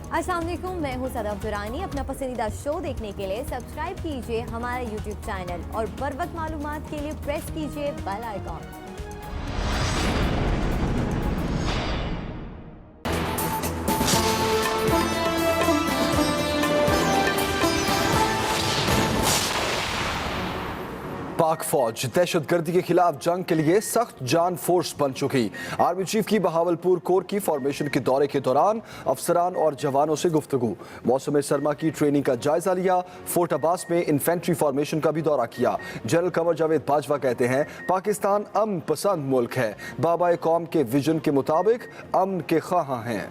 अस्सलाम वालेकुम, मैं हूँ सदफ दुरानी। अपना पसंदीदा शो देखने के लिए सब्सक्राइब कीजिए हमारा यूट्यूब चैनल और बर वक्त मालूमात के लिए प्रेस कीजिए बेल आइकॉन। पाक फौज दहशतगर्दी के खिलाफ जंग के लिए सख्त जान फोर्स बन चुकी। आर्मी चीफ की बहावलपुर कोर की फॉर्मेशन के दौरे के दौरान अफसरान और जवानों से गुफ्तगू। मौसम सरमा की ट्रेनिंग का जायजा लिया। फोर्ट अब्बास में इन्फेंट्री फॉर्मेशन का भी दौरा किया। जनरल कमर जावेद बाजवा कहते हैं पाकिस्तान अमन पसंद मुल्क है, बाबा कौम के विजन के मुताबिक अमन के ख्वाहां हैं।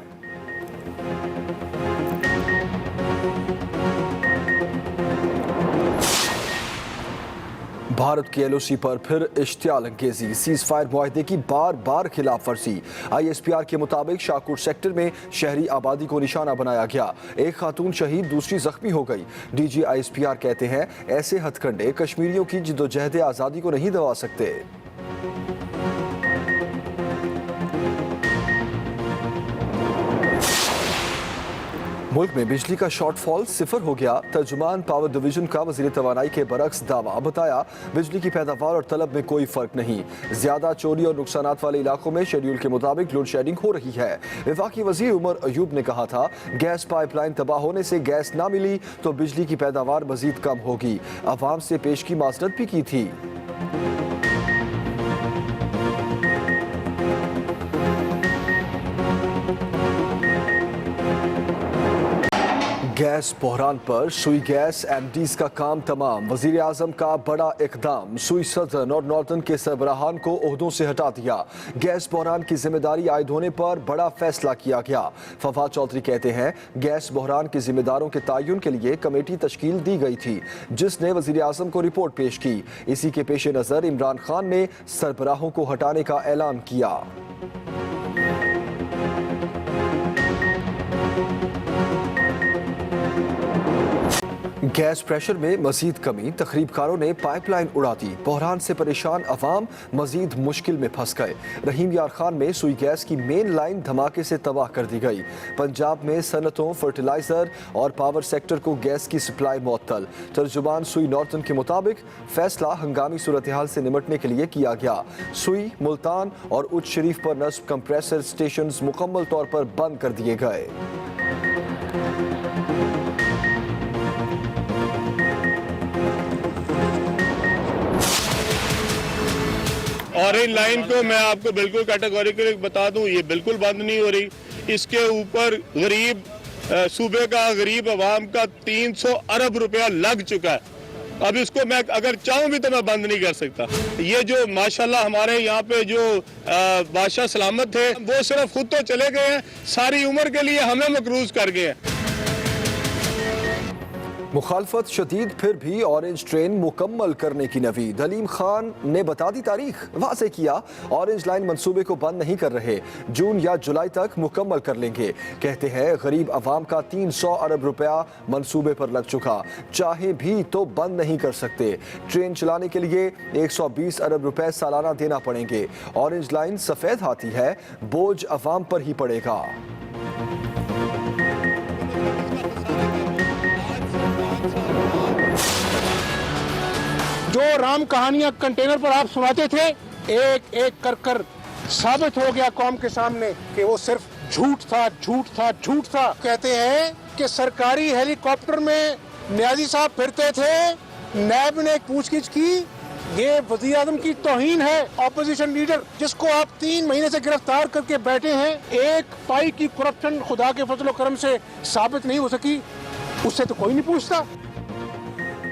भारत की एलओसी पर फिर इश्तियाल अंगेजी। सीज फायर मुआहदे की बार बार खिलाफ वर्जी। ISPR के मुताबिक शाहकोट सेक्टर में शहरी आबादी को निशाना बनाया गया। एक खातून शहीद, दूसरी जख्मी हो गई। DG ISPR कहते हैं ऐसे हथकंडे कश्मीरियों की जिद्दोजहद आज़ादी को नहीं दबा सकते। मुल्क में बिजली का शॉर्टफॉल 0 हो गया। तर्जुमान पावर डिवीजन का वजीर तवानाई के बरक्स दावा। बताया बिजली की पैदावार और तलब में कोई फर्क नहीं। ज्यादा चोरी और नुकसानात वाले इलाकों में शेड्यूल के मुताबिक लोड शेडिंग हो रही है। वफाकी वजीर उमर अयूब ने कहा था गैस पाइपलाइन तबाह होने से गैस ना मिली तो बिजली की पैदावार मजीद कम होगी। अवाम से पेश की माजरत भी की थी। गैस बहरान पर सुई गैस MDs का काम तमाम। वजीर आजम का बड़ा इकदाम। सुई सदर्न और नॉर्दर्न के सरबराहान को ओहदों से हटा दिया। गैस बहरान की जिम्मेदारी आयद होने पर बड़ा फैसला किया गया। फवाद चौधरी कहते हैं गैस बहरान के जिम्मेदारों के तयन के लिए कमेटी तश्कील दी गई थी जिसने वजीर आजम को रिपोर्ट पेश की। इसी के पेश नजर इमरान खान ने सरबराहों को हटाने का ऐलान किया। गैस प्रेशर में मजीद कमी। तखरीबकारों ने पाइपलाइन उड़ा दी। बहरान से परेशान अवाम मजीद मुश्किल में फंस गए। रहीम यार खान में सुई गैस की मेन लाइन धमाके से तबाह कर दी गई। पंजाब में सनतों, फर्टिलाइजर और पावर सेक्टर को गैस की सप्लाई मुअत्तल। तर्जुमान सुई नॉर्दर्न के मुताबिक फैसला हंगामी सूरत हाल से निमटने के लिए किया गया। सुई, मुल्तान और उच्च शरीफ पर नस्ब कंप्रेसर स्टेशन मुकम्मल तौर पर बंद कर दिए गए। ऑरेंज लाइन को मैं आपको बिल्कुल कैटेगोरिकली बता दूं, ये बिल्कुल बंद नहीं हो रही। इसके ऊपर गरीब सूबे का गरीब अवाम का 300 अरब रुपया लग चुका है। अब इसको मैं अगर चाहूं भी तो मैं बंद नहीं कर सकता। ये जो माशाल्लाह हमारे यहाँ पे जो बादशाह सलामत थे वो सिर्फ खुद तो चले गए हैं, सारी उम्र के लिए हमें मकरूज कर गए हैं। मुखालफत शदीद, फिर भी ऑरेंज ट्रेन मुकम्मल करने की नवीद। अलीम खान ने बता दी तारीख, वाज़े किया ऑरेंज लाइन मंसूबे को बंद नहीं कर रहे, जून या जुलाई तक मुकम्मल कर लेंगे। कहते हैं गरीब अवाम का 300 अरब रुपया मंसूबे पर लग चुका, चाहे भी तो बंद नहीं कर सकते। ट्रेन चलाने के लिए 120 अरब रुपए सालाना देना पड़ेंगे। ऑरेंज लाइन सफ़ेद हाथी है, बोझ अवाम पर ही पड़ेगा। जो राम कहानियां कंटेनर पर आप सुनाते थे, एक एक कर कर साबित हो गया कौम के सामने कि वो सिर्फ झूठ था, झूठ था, झूठ था। कहते हैं कि सरकारी हेलीकॉप्टर में न्याजी साहब फिरते थे, नैब ने पूछगिछ की। ये वज़ीर आज़म की तौहीन है। ऑपोजिशन लीडर जिसको आप 3 महीने से गिरफ्तार करके बैठे हैं, एक पाई की करप्शन खुदा के फजल करम से साबित नहीं हो सकी, उससे तो कोई नहीं पूछता।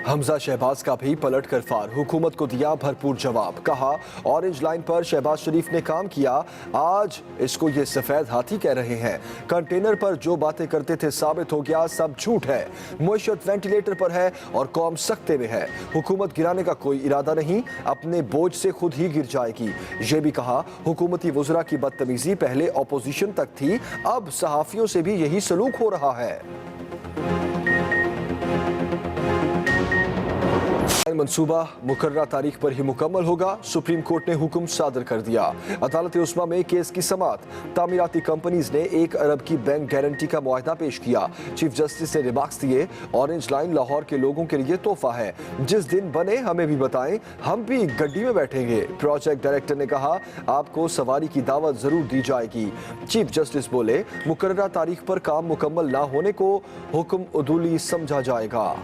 हमजा शहबाज का भी पलट कर फार। हुकूमत को दिया भरपूर जवाब। कहा ऑरेंज लाइन पर शहबाज शरीफ ने काम किया, आज इसको ये सफेद हाथी कह रहे हैं। कंटेनर पर जो बातें करते थे साबित हो गया सब झूठ है। मुआशरत वेंटिलेटर पर है और कौम सख्ते में है। हुकूमत गिराने का कोई इरादा नहीं, अपने बोझ से खुद ही गिर जाएगी। ये भी कहा हुकूमती वज़रा की बदतमीजी पहले अपोजिशन तक थी, अब सहाफ़ियों से भी यही सलूक हो रहा है। मंसूबा मुकर्ररा तारीख पर ही मुकम्मल होगा। सुप्रीम कोर्ट ने हुक्म सादर कर दिया। अदालत उस्मा में केस की समाअत। तामीराती कंपनीज ने 1 अरब की बैंक गारंटी का मुआहदा पेश किया। चीफ जस्टिस ने रिमार्क्स दिए, ऑरेंज लाइन लाहौर के लोगों के लिए तोहफा है, जिस दिन बने हमें भी बताएं, हम भी गड्डी में बैठेंगे। प्रोजेक्ट डायरेक्टर ने कहा, आपको सवारी की दावत जरूर दी जाएगी। चीफ जस्टिस बोले, मुकर्ररा तारीख पर काम मुकम्मल ना होने को हुक्म उदूली समझा जाएगा।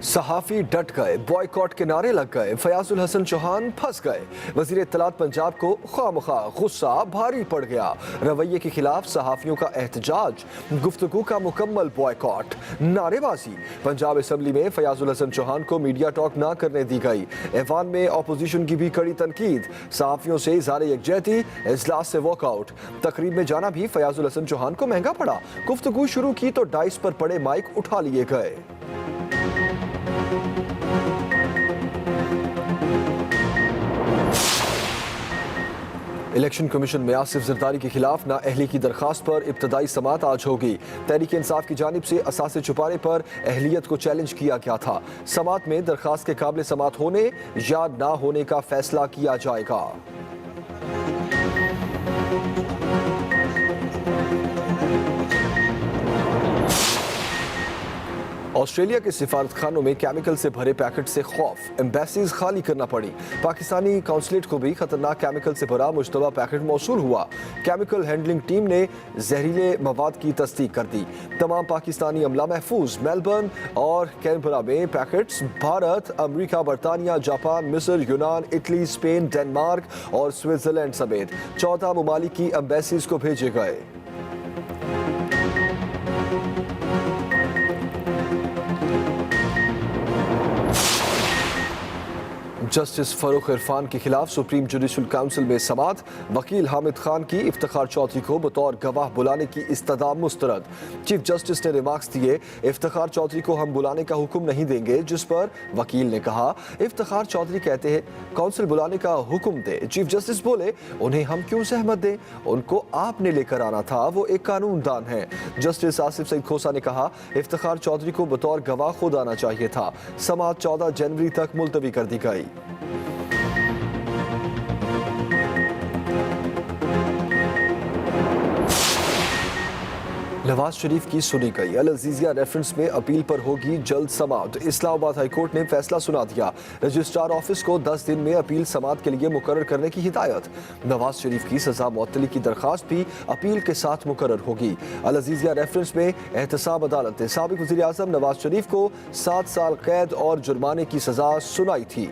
सहाफी डट गए, बॉयकॉट के नारे लग गए, फयाजुल हसन चौहान फंस गए। वजीर इत्तलात पंजाब को खामखा गुस्सा भारी पड़ गया। रवैये के खिलाफ सहाफियों का एहतजाज, गुफ्तगू का मुकम्मल बॉयकॉट, नारेबाजी। पंजाब असम्बली में फयाजुल हसन चौहान को मीडिया टॉक ना करने दी गई। ऐवान में अपोजिशन की भी कड़ी तनकीद। सहाफियों से इज़हार यकजहती, इजलास से वॉकआउट। तकरीब में जाना भी फयाजुल हसन चौहान को महंगा पड़ा। गुफ्तगू शुरू की तो डाइस पर पड़े माइक उठा लिए गए। इलेक्शन कमीशन में आसिफ जरदारी के खिलाफ नाअहली की दरखास्त पर इब्तदाई समाअत आज होगी। तहरीक इंसाफ की जानिब से असासे छुपाने पर अहलियत को चैलेंज किया गया था। समाअत में दरखास्त के काबिल समाअत होने या ना होने का फैसला किया जाएगा। ऑस्ट्रेलिया के सिफारत खानों में केमिकल से भरे पैकेट से खौफ, एम्बेसीज खाली करना पड़ी। पाकिस्तानी काउंसलेट को भी खतरनाक केमिकल से भरा मुश्तबा पैकेट मौसूल हुआ। केमिकल हैंडलिंग टीम ने जहरीले मवाद की तस्दीक कर दी। तमाम पाकिस्तानी अमला महफूज। मेलबर्न और कैनबरा में पैकेट्स भारत, अमरीका, बरतानिया, जापान, मिस्र, यूनान, इटली, स्पेन, डेनमार्क और स्विट्जरलैंड समेत 14 ममालिक की एम्बेसीज को भेजे गए। जस्टिस फरूख इरफान के खिलाफ सुप्रीम जुडिशल काउंसिल में समाअत। वकील हामिद खान की इफ्तिखार चौधरी को बतौर गवाह बुलाने की इस्तदा मुस्तरद। चीफ जस्टिस ने रिमार्क्स दिए, इफ्तिखार चौधरी को हम बुलाने का हुक्म नहीं देंगे, जिस पर वकील ने कहा, इफ्तिखार चौधरी कहते हैं काउंसिल बुलाने का हुक्म दे। चीफ जस्टिस बोले, उन्हें हम क्यों सहमत दें, उनको आपने लेकर आना था, वो एक कानूनदान है। जस्टिस आसिफ सईद खोसा ने कहा, इफ्तिखार चौधरी को बतौर गवाह खुद आना चाहिए था। समाअत 14 जनवरी तक मुलतवी कर दी गई। नवाज शरीफ की सुनी गई। अल अजीजिया रेफरेंस में अपील पर होगी जल्द समाअत। इस्लामाबाद हाईकोर्ट ने फैसला सुना दिया। रजिस्ट्रार ऑफिस को 10 दिन में अपील समाअत के लिए मुकर्रर करने की हिदायत। नवाज शरीफ की सजा मुअत्तली की दरखास्त भी अपील के साथ मुकर्रर होगी। अल अजीजिया रेफरेंस में एहतसाब अदालत ने साबिक वज़ीर आज़म नवाज शरीफ को 7 साल कैद और जुर्माने की सजा सुनाई थी।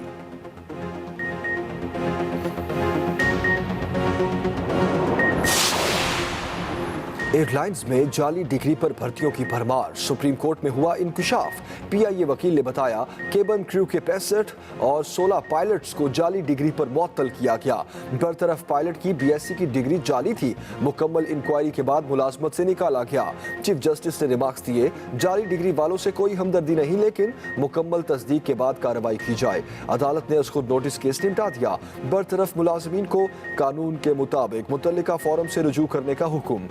एयरलाइंस में जाली डिग्री पर भर्तियों की भरमार। सुप्रीम कोर्ट में हुआ इंकशाफ। पीआईए वकील ने बताया, केबिन क्रू के 65 और 16 पायलट्स को जाली डिग्री पर मुअत्तल किया गया। बरतरफ पायलट की बीएससी की डिग्री जाली थी। मुकम्मल इंक्वायरी के बाद मुलाजमत से निकाला गया। चीफ जस्टिस ने रिमार्क्स दिए, जाली डिग्री वालों से कोई हमदर्दी नहीं, लेकिन मुकम्मल तस्दीक के बाद कार्रवाई की जाए। अदालत ने खुद नोटिस केस निपटा दिया। बरतरफ मुलाजमीन को कानून के मुताबिक मुतल्लिका फोरम से रुजू करने का हुक्म।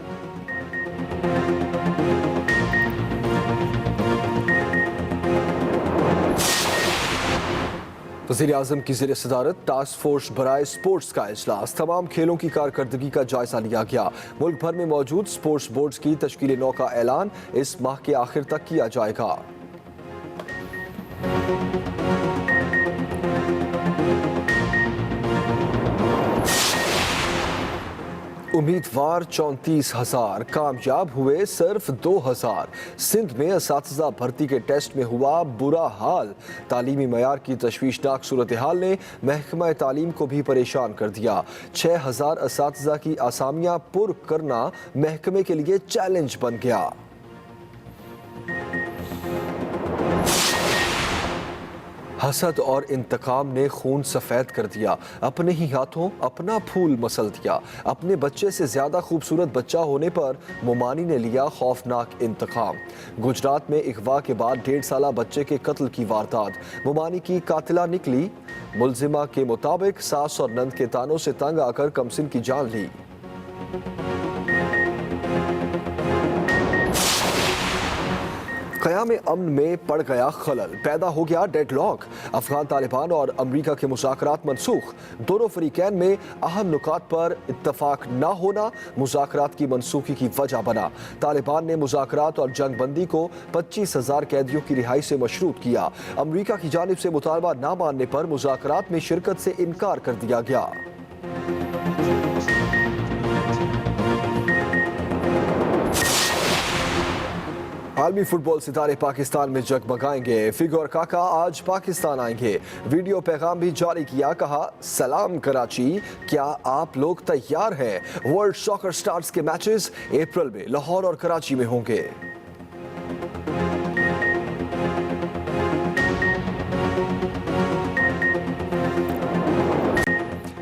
वज़ीर आज़म की ज़ेर सदारत टास्क फोर्स बराए स्पोर्ट्स का इजलास। तमाम खेलों की कारकर्दगी का जायजा लिया गया। मुल्क भर में मौजूद स्पोर्ट्स बोर्ड्स की तश्कील नौ का ऐलान इस माह के आखिर तक किया जाएगा। उम्मीदवार 34,000, कामयाब हुए सिर्फ 2,000। सिंध में असातिज़ा भर्ती के टेस्ट में हुआ बुरा हाल। तालीमी मयार की तशवीशनाक सूरत हाल ने महकमा तालीम को भी परेशान कर दिया। 6,000 असातिज़ा की आसामियां पुर करना महकमे के लिए चैलेंज बन गया। हसद और इंतकाम ने खून सफ़ेद कर दिया। अपने ही हाथों अपना फूल मसल दिया। अपने बच्चे से ज़्यादा खूबसूरत बच्चा होने पर मोमानी ने लिया खौफनाक इंतकाम। गुजरात में अगवा के बाद 1.5 साला बच्चे के कत्ल की वारदात। मोमानी की कातिला निकली। मुलजिमा के मुताबिक सास और नंद के तानों से तंग आकर कमसिन की जान ली। क़याम अमन में पड़ गया खलल, पैदा हो गया डेडलॉक। अफगान तालिबान और अमरीका के मुज़ाकरात मनसूख। दोनों फरीकैन में अहम नुकात पर इत्तफाक न होना मुज़ाकरात की मनसूखी की वजह बना। तालिबान ने मुज़ाकरात और जंगबंदी को 25,000 कैदियों की रिहाई से मशरूत किया। अमरीका की जानिब से मुतालबा न मानने पर मुज़ाकरात में शिरकत से इनकार कर दिया गया। आलमी फुटबॉल सितारे पाकिस्तान में जगमगाएंगे। फिगो और काका आज पाकिस्तान आएंगे। वीडियो पैगाम भी जारी किया, कहा सलाम कराची, क्या आप लोग तैयार हैं? वर्ल्ड सॉकर स्टार्स के मैचेस अप्रैल में लाहौर और कराची में होंगे।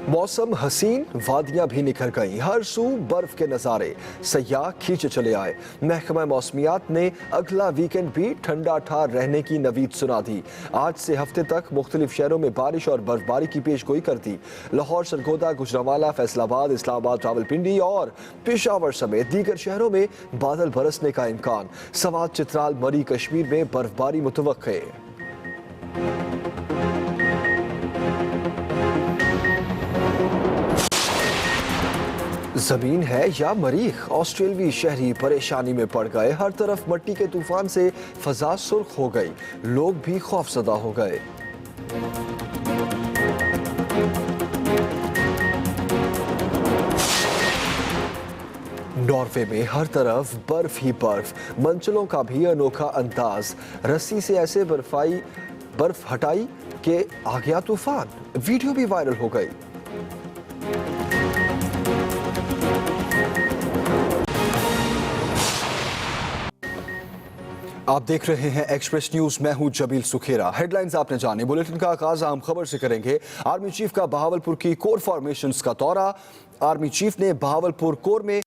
मौसम हसीन, वादियां भी निखर गई, हर सू बर्फ के नज़ारे, सयाह खींचे चले आए। महकमा मौसमियात ने अगला वीकेंड भी ठंडा ठार रहने की नवीद सुना दी। आज से हफ्ते तक मुख्तलिफ शहरों में बारिश और बर्फबारी की पेशगोई कर दी। लाहौर, सरगोदा, गुजरांवाला, फैसलाबाद, इस्लामाबाद, रावलपिंडी और पेशावर समेत दीगर शहरों में बादल बरसने का इम्कान। सवात, चित्राल, मरी, कश्मीर में बर्फबारी मुतवक्के। जमीन है या मरीख, ऑस्ट्रेलियावी शहरी परेशानी में पड़ गए। हर तरफ मट्टी के तूफान से फजा सुर्ख हो गई, लोग भी खौफजदा हो गए। नॉर्वे में हर तरफ बर्फ ही बर्फ, मंचलों का भी अनोखा अंदाज। रस्सी से ऐसे बर्फ हटाई कि आ गया तूफान, वीडियो भी वायरल हो गई। आप देख रहे हैं एक्सप्रेस न्यूज, मैं हूं जबील सुखेरा। हेडलाइंस आपने जाने, बुलेटिन का आगाज अहम खबर से करेंगे। आर्मी चीफ का बहावलपुर की कोर फॉर्मेशंस का दौरा। आर्मी चीफ ने बहावलपुर कोर में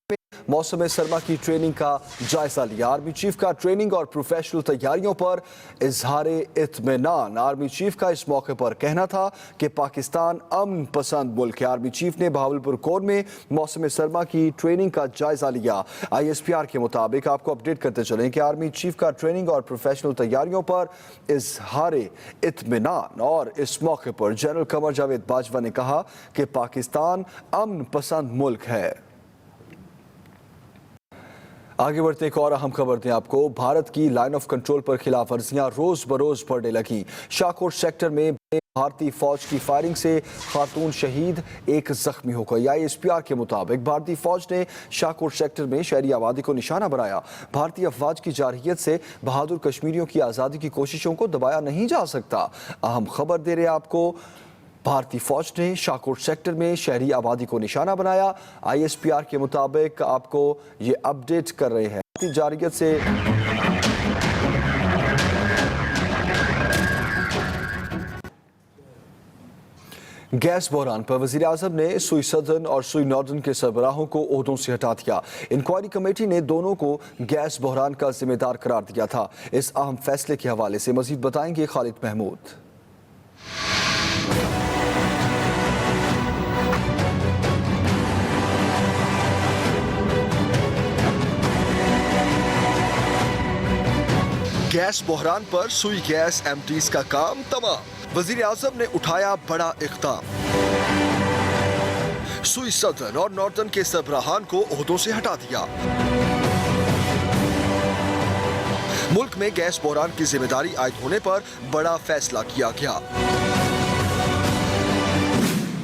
मौसम सरमा की ट्रेनिंग का जायजा लिया। आर्मी चीफ का ट्रेनिंग और प्रोफेशनल तैयारियों पर इजहारे इत्मीनान। आर्मी चीफ का इस मौके पर कहना था कि पाकिस्तान अमन पसंद मुल्क है। आर्मी चीफ ने बहावलपुर कोर में मौसम सरमा की ट्रेनिंग का जायजा लिया। ISPR के मुताबिक आपको अपडेट करते चलें कि आर्मी चीफ का ट्रेनिंग और प्रोफेशनल तैयारियों पर इजहारे इत्मीनान। और इस मौके पर जनरल कमर जावेद बाजवा ने कहा कि पाकिस्तान अमन पसंद मुल्क है। आगे बढ़ते एक और अहम खबर दें आपको। भारत की लाइन ऑफ कंट्रोल पर खिलाफ वर्जियां रोज बरोज बढ़ने लगी। शाहकोट सेक्टर में भारतीय फौज की फायरिंग से खातून शहीद, एक जख्मी हो गई। ISPR के मुताबिक भारतीय फौज ने शाहकोट सेक्टर में शहरी आबादी को निशाना बनाया। भारतीय अफवाज की जारहियत से बहादुर कश्मीरियों की आज़ादी की कोशिशों को दबाया नहीं जा सकता। अहम खबर दे रहे आपको, भारतीय फौज ने शाहकोट सेक्टर में शहरी आबादी को निशाना बनाया। ISPR के मुताबिक आपको ये अपडेट कर रहे हैं। जारहियत से गैस बहरान पर वज़ीर आज़म ने सुई सदर्न और सुई नॉर्दर्न के सरबराहों को ओहदों से हटा दिया। इंक्वायरी कमेटी ने दोनों को गैस बहरान का जिम्मेदार करार दिया था। इस अहम फैसले के हवाले से मजीद बताएंगे खालिद महमूद। गैस बहरान पर सुई गैस MTs का काम तमाम। वज़ीर आज़म ने उठाया बड़ा इक़दाम। सुई सदर्न और नॉर्दर्न के सरबराहान को ओहदों से हटा दिया। मुल्क में गैस बहरान की जिम्मेदारी आयद होने पर बड़ा फैसला किया गया।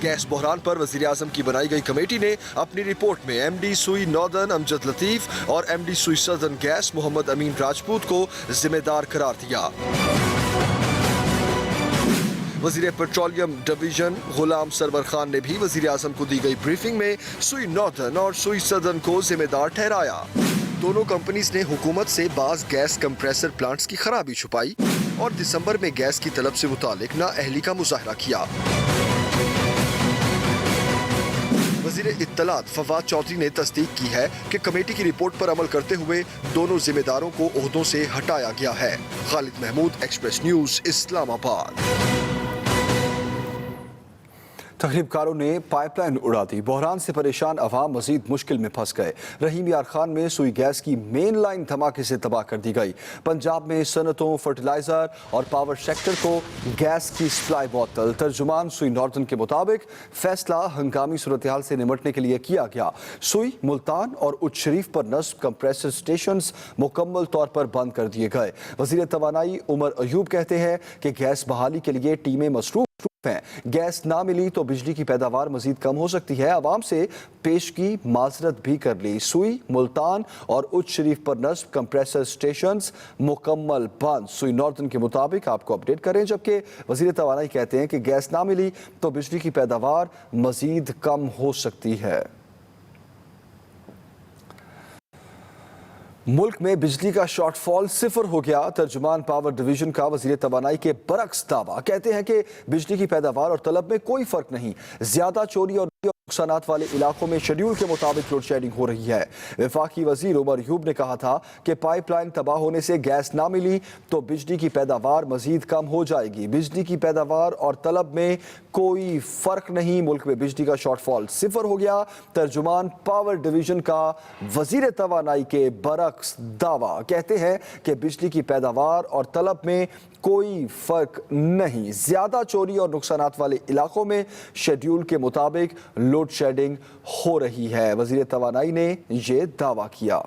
गैस बहरान पर वज़ीर आज़म की बनाई गई कमेटी ने अपनी रिपोर्ट में MD सुई नॉर्दर्न अमजद लतीफ और MD सुई सदर्न गैस मोहम्मद अमीन राजपूत को जिम्मेदार करार दिया। वज़ीर पेट्रोलियम डिवीजन गुलाम सरवर खान ने भी वज़ीर आज़म को दी गई ब्रीफिंग में सुई नॉर्दर्न और सुई सदर्न को जिम्मेदार ठहराया। दोनों कंपनीज ने हुकूमत से बाज गैस कंप्रेसर प्लांट्स की खराबी छुपाई और दिसंबर में गैस की तलब से मुतालिक नाअहली का मुजाहरा किया। वज़ीर इत्तलात फवाद चौधरी ने तस्दीक की है कि कमेटी की रिपोर्ट पर अमल करते हुए दोनों जिम्मेदारों को ओहदों से हटाया गया है। Khalid Mahmood, Express news, Islamabad. तखरीबकारों ने पाइपलाइन उड़ा दी। बहरान से परेशान अवाम मजीद मुश्किल में फंस गए। रहीम यार खान में सुई गैस की मेन लाइन धमाके से तबाह कर दी गई। पंजाब में सनतों, फर्टिलाइजर और पावर सेक्टर को गैस की सप्लाई बॉटल। तर्जुमान सुई नॉर्दर्न के मुताबिक फैसला हंगामी सूरत हाल से निमटने के लिए किया गया। सुई, मुल्तान और उच्च शरीफ पर नस्ब कंप्रेसर स्टेशन मुकम्मल तौर पर बंद कर दिए गए। वजीर तवानाई उमर अयूब कहते हैं कि गैस बहाली के लिए टीमें मसरूफ हैं। गैस ना मिली तो बिजली की पैदावार मजीद कम हो सकती है। आवाम से पेश की माजरत भी कर ली। सुई, मुल्तान और उच्च शरीफ पर नस्ब कंप्रेसर स्टेशंस मुकम्मल बंद। सुई नॉर्दर्न के मुताबिक आपको अपडेट करें, जबकि वजीर तवानाई कहते हैं कि गैस ना मिली तो बिजली की पैदावार मजीद कम हो सकती है। मुल्क में बिजली का शॉर्टफॉल 0 हो गया। तर्जुमान पावर डिवीजन का वजीर तवानाई के बरक्स दावा। कहते हैं कि बिजली की पैदावार और तलब में कोई फर्क नहीं। ज्यादा चोरी और नुकसानात वाले इलाकों में शेड्यूल के मुताबिक लोड शेडिंग हो रही है। वफाकी वजीर उमर अयूब ने कहा था कि पाइपलाइन तबाह होने से गैस ना मिली तो बिजली की पैदावार मजीद कम हो जाएगी। बिजली की पैदावार और तलब में कोई फर्क नहीं। मुल्क में बिजली का शॉर्टफॉल 0 हो गया। तर्जुमान पावर डिवीजन का वजीर तवानाई के बरक्स दावा। कहते हैं कि बिजली की पैदावार और तलब में कोई फर्क नहीं। ज्यादा चोरी और नुकसानात वाले इलाकों में शेड्यूल के मुताबिक लोड शेडिंग हो रही है। वजीर तवानाई ने यह दावा किया।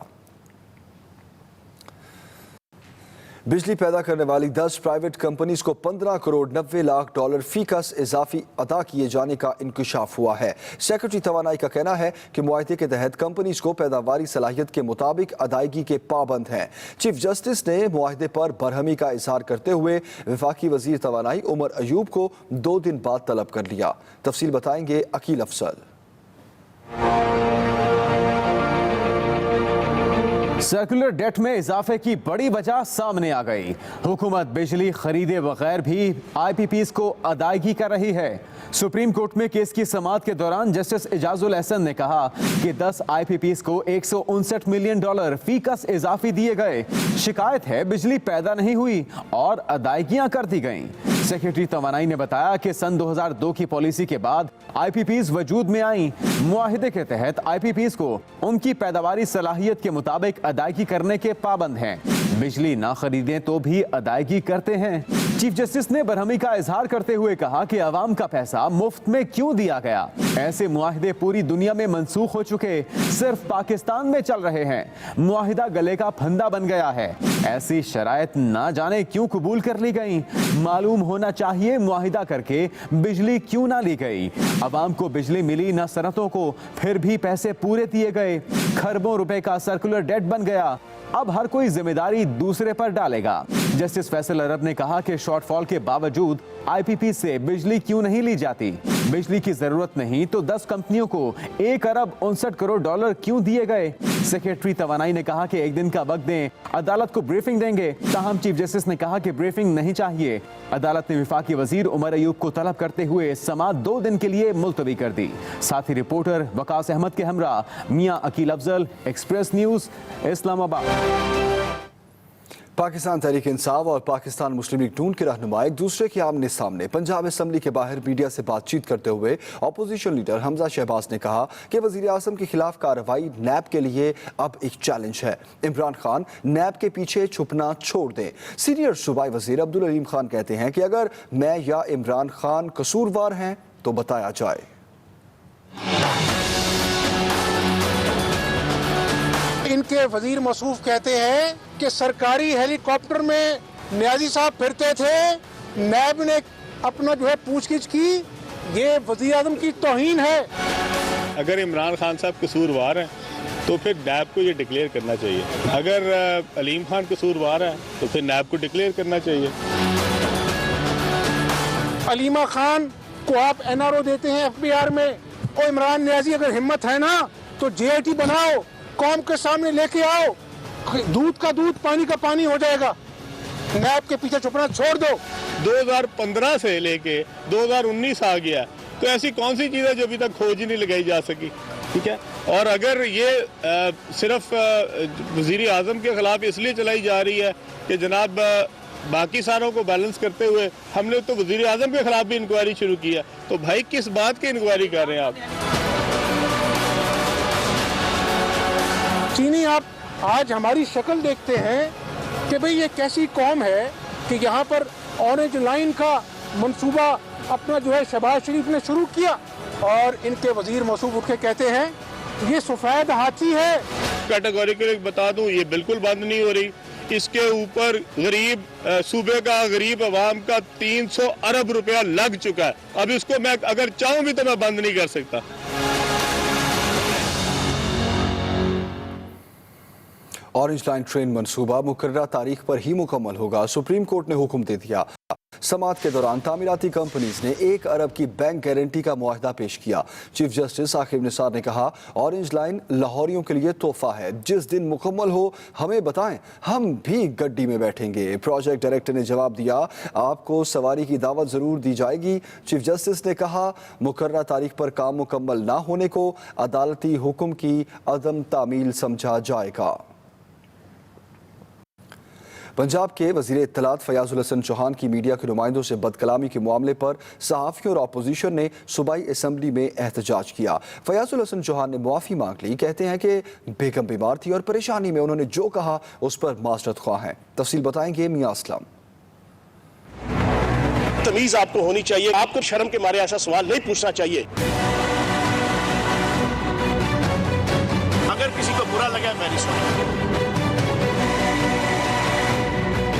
बिजली पैदा करने वाली 10 प्राइवेट कंपनीज को 15 करोड़ 90 लाख डॉलर फीकस इजाफी अदा किए जाने का इंकशाफ हुआ है। सेक्रेटरी तवानाई का कहना है कि मुआहदे के तहत कंपनीज को पैदावारी सलाहियत के मुताबिक अदायगी के पाबंद हैं। चीफ जस्टिस ने मुआहदे पर बरहमी का इजहार करते हुए वफाकी वजीर तवानाई उमर अयूब को 2 दिन बाद तलब कर लिया। तफसील बताएंगे अकील अफसल। सर्कुलर डेट में इजाफे की बड़ी वजह सामने आ गई। हुकूमत बिजली खरीदे बगैर भी IPPs को अदायगी कर रही है। सुप्रीम कोर्ट में केस की समाअत के दौरान जस्टिस इजाजुल एहसन ने कहा कि 10 IPPs को 159 मिलियन डॉलर फीकस इजाफी दिए गए। शिकायत है बिजली पैदा नहीं हुई और अदायगियां कर दी गईं। सेक्रेटरी तवानाई ने बताया कि सन 2002 की पॉलिसी के बाद IPPs वजूद में आई। मुआहिदे के तहत IPPs को उनकी पैदावारी सलाहियत के मुताबिक अदायगी करने के पाबंद हैं। बिजली ना खरीदें तो भी अदायगी करते हैं। चीफ जस्टिस ने बरहमी का इजहार करते हुए कहा कि अवाम का पैसा मुफ्त में क्यों दिया गया। ऐसे मुआहिदे पूरी दुनिया में मनसूख हो चुके, सिर्फ पाकिस्तान में चल रहे हैं। मुआहिदा गले का फंदा बन गया है। ऐसी शराइत ना जाने क्यों कबूल कर ली गई। मालूम होना चाहिए मुआहिदा करके बिजली क्यों ना ली गई। अवाम को बिजली मिली ना सनतों को, फिर भी पैसे पूरे दिए गए। खरबों रुपए का सर्कुलर डेट बन गया। अब हर कोई जिम्मेदारी दूसरे पर डालेगा। जस्टिस फैसल अरब ने कहा कि शॉर्टफॉल के बावजूद IPP से बिजली क्यों नहीं ली जाती। बिजली की जरूरत नहीं तो 10 कंपनियों को 1 अरब 59 करोड़ डॉलर क्यों दिए गए। सेक्रेटरी तवानाई ने कहा कि 1 दिन का वक्त दें, अदालत को ब्रीफिंग देंगे। ताहम चीफ जस्टिस ने कहा कि ब्रीफिंग नहीं चाहिए। अदालत ने वफाकी वजीर उमर अयूब को तलब करते हुए समाअत 2 दिन के लिए मुलतवी कर दी। साथी रिपोर्टर वकास अहमद के हमरा मियां अकील अफजल, एक्सप्रेस न्यूज, इस्लामाबाद। पाकिस्तान तहरीक इंसाफ और पाकिस्तान मुस्लिम लीग नून के रहनुमा एक दूसरे के आमने सामने। पंजाब असम्बली के बाहर मीडिया से बातचीत करते हुए अपोजिशन लीडर हमजा शहबाज ने कहा कि वजीर आजम के खिलाफ कार्रवाई नैब के लिए अब एक चैलेंज है। इमरान खान नैब के पीछे छुपना छोड़ दें। सीनियर सूबाई वजीर अब्दुल अलीम खान कहते हैं कि अगर मैं या इमरान खान कसूरवार हैं तो बताया जाए। इनके वजीर मसूफ कहते हैं कि सरकारी हेलीकॉप्टर में न्याजी साहब फिरते थे, नैब ने अपना जो है पूछगिछ की। ये वजीर आजम की तौहीन है। अगर इमरान खान साहब कसूरवार हैं तो फिर नैब को ये डिक्लेयर करना चाहिए। अगर अलीम खान कसूरवार है तो फिर नैब को डिक्लेयर करना चाहिए। अलीमा खान को आप NRO देते हैं FBR में। और इमरान न्याजी अगर हिम्मत है ना तो JIT बनाओ, कौम के सामने लेके आओ। दूध का दूध, पानी का पानी हो जाएगा। नैब के पीछे छुपना छोड़ दो। 2015 से लेके 2019 आ गया तो ऐसी कौन सी चीज़ है जो अभी तक खोज ही नहीं लगाई जा सकी। ठीक है, और अगर ये सिर्फ वजीर आजम के खिलाफ इसलिए चलाई जा रही है कि जनाब बाकी सारों को बैलेंस करते हुए हमने तो वजीर आजम के खिलाफ भी इंक्वायरी शुरू किया। तो भाई किस बात की इंक्वायरी कर रहे हैं आप? चीनी आप आज हमारी शक्ल देखते हैं कि भाई ये कैसी कौम है कि यहाँ पर ऑरेंज लाइन का मंसूबा अपना जो है शहबाज शरीफ ने शुरू किया और इनके वजीर मौसूफ उठ के कहते हैं ये सफेद हाथी है। कैटेगोरिकली बता दूं, ये बिल्कुल बंद नहीं हो रही। इसके ऊपर गरीब सूबे का गरीब अवाम का 300 अरब रुपया लग चुका है। अब इसको मैं अगर चाहूं भी तो मैं बंद नहीं कर सकता। ऑरेंज लाइन ट्रेन मंसूबा मुकर्ररा तारीख पर ही मुकम्मल होगा। सुप्रीम कोर्ट ने हुक्म दे दिया। समात के दौरान तामीराती कंपनीज ने 1 अरब की बैंक गारंटी का मुआहदा पेश किया। चीफ जस्टिस आकिब निसार ने कहा, ऑरेंज लाइन लाहौरियों के लिए तोहफा है, जिस दिन मुकम्मल हो हमें बताएं, हम भी गड्डी में बैठेंगे। प्रोजेक्ट डायरेक्टर ने जवाब दिया, आपको सवारी की दावत जरूर दी जाएगी। चीफ जस्टिस ने कहा, मुकर्ररा तारीख पर काम मुकम्मल ना होने को अदालती हुक्म की अदम तामील समझा जाएगा। पंजाब के वजीर इत्तलात फयाजुल हसन चौहान की मीडिया के नुमाइंदों से बदकलामी के मामले पर सहाफ़ियों और अपोजिशन ने सूबाई असम्बली में एहतजाज किया। फयाजुल हसन चौहान ने मुआफ़ी मांग ली। कहते हैं कि बेगम बीमार थी और परेशानी में उन्होंने जो कहा उस पर माजरत ख्वाह हैं। तफसील बताएंगे मियां असलम। तमीज आपको होनी चाहिए, आपको शर्म के मारे ऐसा सवाल नहीं पूछना चाहिए। अगर किसी को बुरा लगा मेरी सॉरी।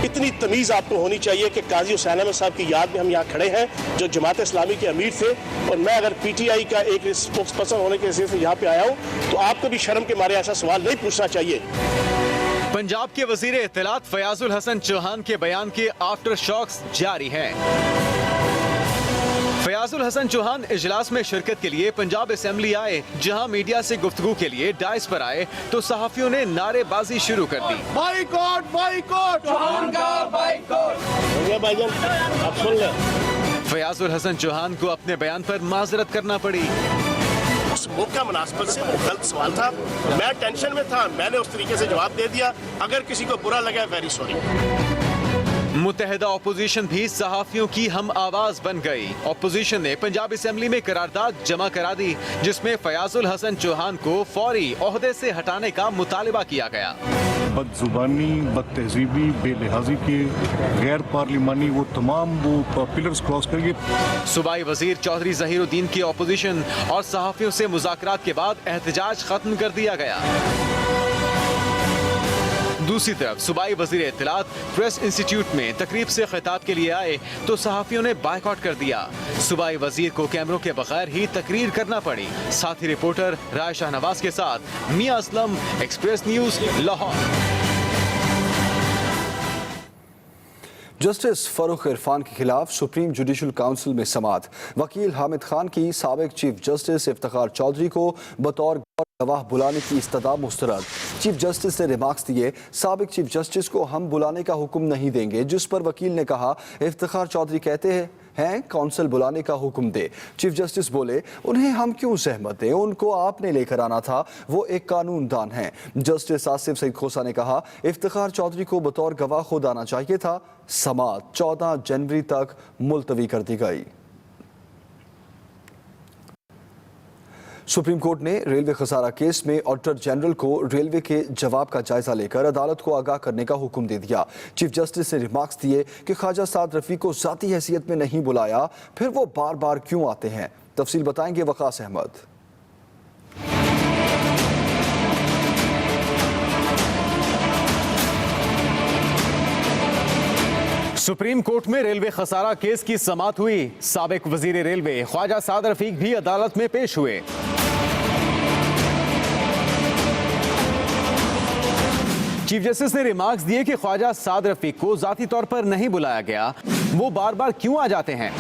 इतनी तमीज आपको होनी चाहिए कि काजी हुसैन अहमद साहब की याद में हम यहाँ खड़े हैं जो जमात इस्लामी के अमीर थे, और मैं अगर पीटीआई का एक स्पोक्स पर्सन होने के हिसाब से यहाँ पे आया हूँ तो आपको भी शर्म के मारे ऐसा सवाल नहीं पूछना चाहिए। पंजाब के वजीर इत्तलात फयाजुल हसन चौहान के बयान के आफ्टर शॉक्स जारी हैं। फयाजुल हसन चौहान इजलास में शिरकत के लिए पंजाब असेंबली आए, जहां मीडिया से गुफ्तगू के लिए डाइस पर आए तो सहाफियों ने नारेबाजी शुरू कर दी। बाइकॉट बाइकॉट चौहान का बाइकॉट। भाईजान आप सुन लें। फयाजुल हसन चौहान को अपने बयान पर माजरत करना पड़ी। उस मौका मुनासिबत से वो गलत सवाल था, मैं टेंशन में था, मैंने उस तरीके से जवाब दे दिया। अगर किसी को बुरा लगा वेरी सॉरी। मुत्तहिदा अपोजिशन भी सहाफियों की हम आवाज बन गई। अपोजिशन ने पंजाब असेंबली में करारदाद जमा करा दी, जिसमें फयाजुल हसन चौहान को फौरी ओहदे से हटाने का मुतालिबा किया गया। बदजुबानी, बदतहजीबी, बेलिहाजी के गैर पार्लिमानी वो तमाम वो पिलर्स क्रॉस करिए। सूबाई वजीर चौधरी जहीरुद्दीन की अपोजिशन और सहाफियों से मुज़ाकरात के बाद एहतजाज खत्म कर दिया गया। दूसरी तरफ सूबाई वजीर इत्तलात प्रेस इंस्टीट्यूट में तकरीब से खिताब के लिए आए तो सहाफियों ने बायकॉट कर दिया। सूबाई वजीर को कैमरों के बगैर ही तकरीर करना पड़ी। साथी रिपोर्टर राय शाहनवाज के साथ Mian Aslam, Express News, Lahore. Justice Farooq Irfan के खिलाफ सुप्रीम जुडिशल काउंसिल में समात। वकील हामिद खान की साबिक चीफ जस्टिस इफ्तिखार चौधरी को बतौर गवाह बुलाने की इस्तदा मुस्तरद। चीफ जस्टिस ने रिमार्क्स दिए, साबिक चीफ जस्टिस को हम बुलाने का हुक्म नहीं देंगे, जिस पर वकील ने कहा, इफ्तिखार चौधरी कहते हैं काउंसिल बुलाने का हुक्म दे। चीफ जस्टिस बोले, उन्हें हम क्यों सहमत दें, उनको आपने लेकर आना था, वो एक कानूनदान हैं। जस्टिस आसिफ सईद खोसा ने कहा, इफ्तिखार चौधरी को बतौर गवाह खुद आना चाहिए था। समात 14 जनवरी तक मुलतवी कर दी गई। सुप्रीम कोर्ट ने रेलवे खसारा केस में ऑडिटर जनरल को रेलवे के जवाब का जायजा लेकर अदालत को आगाह करने का हुक्म दे दिया। चीफ जस्टिस ने रिमार्क्स दिए कि ख्वाजा साद रफी को जाती हैसियत में नहीं बुलाया, फिर वो बार बार क्यों आते हैं। तफसील बताएंगे वकास अहमद। सुप्रीम कोर्ट में रेलवे खसारा केस की समात हुई। साबिक वजीर रेलवे ख्वाजा साद रफीक भी अदालत में पेश हुए। चीफ जस्टिस ने रिमार्क्स दिए कि ख्वाजा साद रफीक को जाती तौर पर नहीं बुलाया गया, वो बार बार क्यों आ जाते हैं।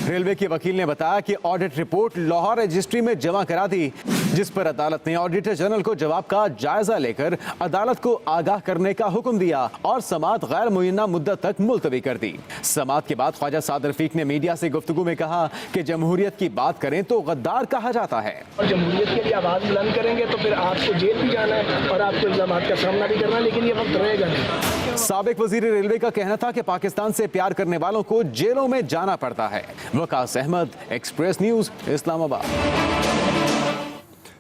रेलवे के वकील ने बताया कि ऑडिट रिपोर्ट लाहौर रजिस्ट्री में जमा करा दी, जिस पर अदालत ने ऑडिटर जनरल को जवाब का जायजा लेकर अदालत को आगाह करने का हुक्म दिया और समाअत गैर मुय्यना मुद्दत तक मुलतवी कर दी। समाअत के बाद ख्वाजा साद रफीक ने मीडिया से गुफ्तगू में कहा कि जमहूरियत की बात करें तो गद्दार कहा जाता है। और जमहूरियत के लिए आवाज़ बुलंद करेंगे तो फिर आपको जेल भी जाना है और आपको इल्जामात का सामना भी करना है, लेकिन ये वक्त रहेगा नहीं। साबिक वजीर रेलवे का कहना था कि पाकिस्तान से प्यार करने वालों को जेलों में जाना पड़ता है। Waqas Ahmad, express news, Islamabad.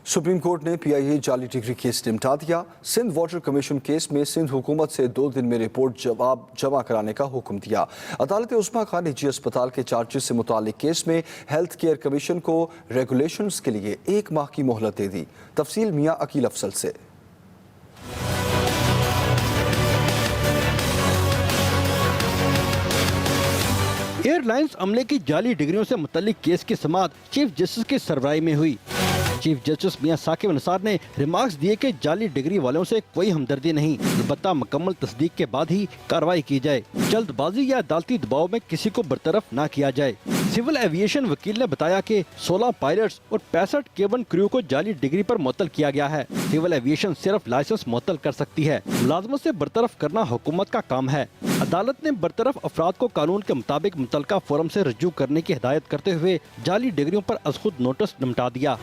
Supreme court ने पीआईए जाली डिग्री केस निपटा दिया। सिंध वाटर कमीशन केस में सिंध हुकूमत से 2 दिन में रिपोर्ट जवाब जमा कराने का हुक्म दिया। अदालत उस्मा खान निजी अस्पताल के चार्जेस से मुतालिक केस में हेल्थ केयर कमीशन को रेगुलेशंस के लिए 1 माह की मोहलत दे दी। तफसील मियां अकील अफसल से। एयरलाइंस अमले की जाली डिग्रियों से मुतल्लिक केस की समाअत चीफ जस्टिस की सरबराही में हुई। चीफ जस्टिस मियां साकिब निसार ने रिमार्क्स दिए कि जाली डिग्री वालों से कोई हमदर्दी नहीं, अलबत्ता मुकम्मल तस्दीक के बाद ही कार्रवाई की जाए। जल्दबाजी या अदालती दबाव में किसी को बरतरफ न किया जाए। सिविल एविएशन वकील ने बताया कि 16 पायलट्स और 65 केबिन क्रू को जाली डिग्री पर मुअत्तल किया गया है। सिविल एविएशन सिर्फ लाइसेंस मुअत्तल कर सकती है, मुलाजमत से बरतरफ करना हुकूमत का काम है। अदालत ने बरतरफ अफराद को कानून के मुताबिक मुतल्लका फोरम से रजू करने की हिदायत करते हुए जाली डिग्रियों पर अज खुद नोटिस निपटा दिया।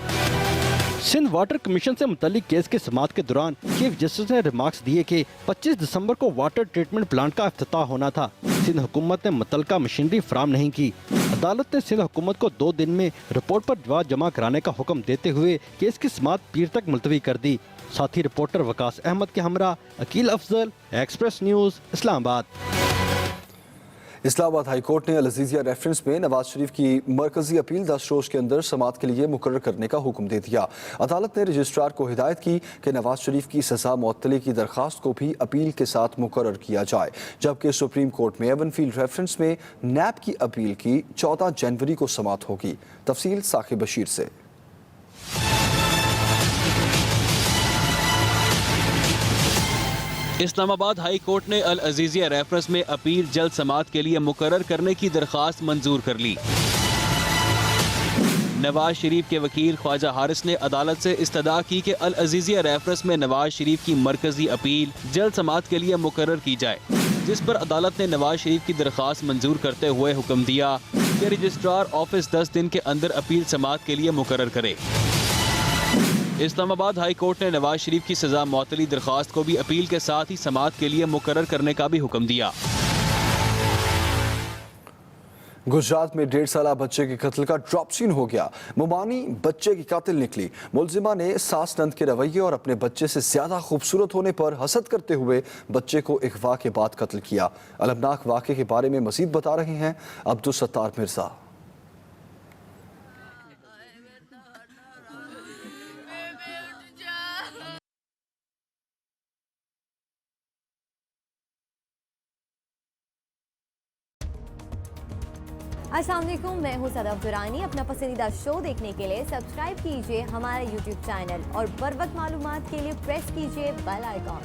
सिंध वाटर कमीशन से मुतल्लिक केस की समाअत के दौरान चीफ जस्टिस ने रिमार्क्स दिए कि 25 दिसंबर को वाटर ट्रीटमेंट प्लांट का इफ्तिताह होना था। सिंध हुकूमत ने मुतल्लका मशीनरी फराम नहीं की। अदालत ने सिंध हुकूमत को 2 दिन में रिपोर्ट पर जवाब जमा कराने का हुक्म देते हुए केस की समाअत पीर तक मुलतवी कर दी। साथी रिपोर्टर वकास अहमद के हमरा Akeel Afzal, express news, Islamabad. Islamabad high court ने अल-अज़ीज़िया रेफरेंस में नवाज शरीफ की मरकजी अपील 10 रोज के अंदर समाअत के लिए मुकर्रर करने का हुक्म दे दिया। अदालत ने रजिस्ट्रार को हिदायत की कि नवाज शरीफ की सजा मुअत्तली की दरखास्त को भी अपील के साथ मुकर्रर किया जाए, जबकि सुप्रीम कोर्ट में एवनफील्ड रेफरेंस में नैब की अपील की 14 जनवरी को समाअत होगी। तफसील साकिब बशीर से। इस्लामाबाद हाई कोर्ट ने अल-अज़ीज़िया रेफरेंस में अपील जल्द समाअत के लिए मुकर्रर करने की दरखास्त मंजूर कर ली। नवाज शरीफ के वकील ख्वाजा हारिस ने अदालत से इस्तदा की कि अल-अज़ीज़िया रेफरेंस में नवाज शरीफ की मरकजी अपील जल्द समाअत के लिए मुकर्रर की जाए, जिस पर अदालत ने नवाज शरीफ की दरखास्त मंजूर करते हुए हुक्म दिया कि रजिस्ट्रार ऑफिस 10 दिन के अंदर अपील समाअत के लिए मुकर्रर करे। इस्लामाबाद हाई कोर्ट ने नवाज शरीफ की सजा मुअत्तली दरखास्त को भी अपील के साथ ही समाअत के लिए मुकर्रर करने का भी हुक्म दिया। गुजरात में 1.5 साला बच्चे के कत्ल का ड्रॉप सीन हो गया। मुमानी बच्चे की कातिल निकली। मुलजिमा ने सास नंद के रवैये और अपने बच्चे से ज्यादा खूबसूरत होने पर हसद करते हुए बच्चे को अगवा के बाद कत्ल किया। अलमनाक वाक़े के बारे में मजीद बता रहे हैं अब्दुल सत्तार मिर्जा। अस्सलाम वालेकुम, मैं हूं सदफ दुरानी। अपना पसंदीदा शो देखने के लिए सब्सक्राइब कीजिए हमारा यूट्यूब चैनल और बर वक्त मालूमात के लिए प्रेस कीजिए बेल आइकॉन।